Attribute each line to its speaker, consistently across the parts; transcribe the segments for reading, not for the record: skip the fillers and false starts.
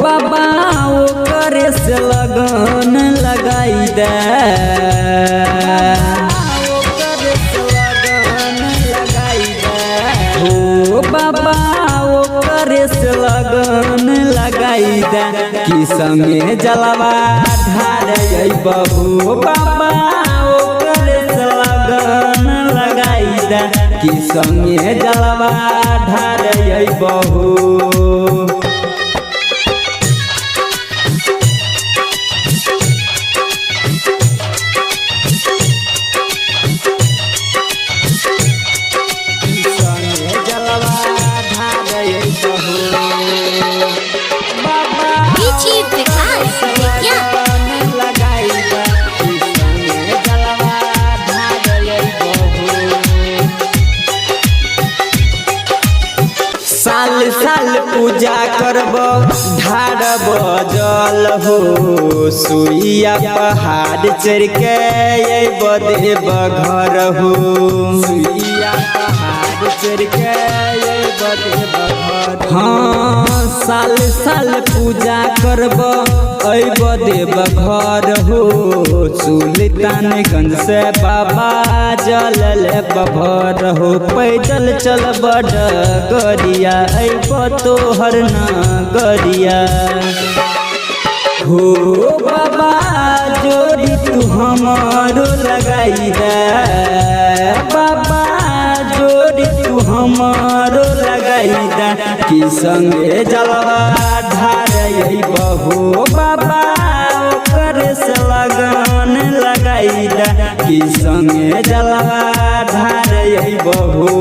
Speaker 1: बाबा ओकरे से लगन लगाई दे हो बाबा ओकरे से लगन लगाई दे कि संगे जलवा ढार बहू बाबा ओकरे से लगन लगाई दे कि संगे जलवा ढार बहू साल साल पूजा करब ढारब जल हो सुइया पहाड़ चढ़ के देव घर हो सुइया पहाड़ चढ़ के देव घर। हाँ साल साल पूजा करब अब देव घर हो सुल्तानगंज से बाबा जल भर हो पैदल चलब डगरिया अब तोहर नगरिया हो बाबा जोड़ी तू हमारो लगाई दे बाबा जोड़ी तू हमारो लगाई दे कि संगे जलवा ढार बहू बाबा ओकरे से लगन लगाई दे कि संगे जलवा ढार बहू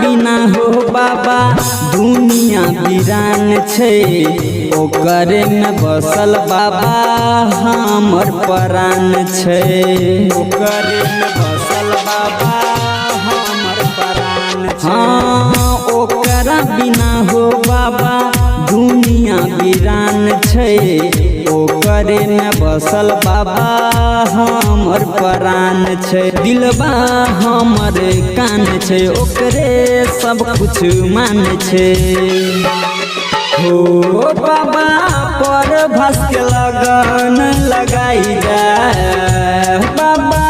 Speaker 1: बिना हो बाबा दुनिया वीरान छे ओकरे में बसल बाबा हमर प्राण छे ओकरे में बसल बाबा हमर प्राण छे। हाँ ओकरा बिना हो बाबा दुनिया वीरान छे ओकरे में बसल बाबा हमर प्राण छे दिलबा हमर कान छे ओकरे सब कुछ मान छे हो बाबा पर भस के लगन लगाई दे बाबा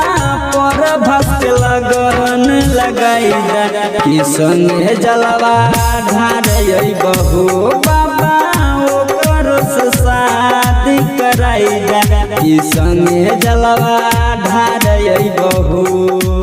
Speaker 1: पर भस के लगन लगाई दे कि संगे जलवा ढार बहू बाबा ओकर से शादी कराई दे कि संगे जलवा ढार बहू।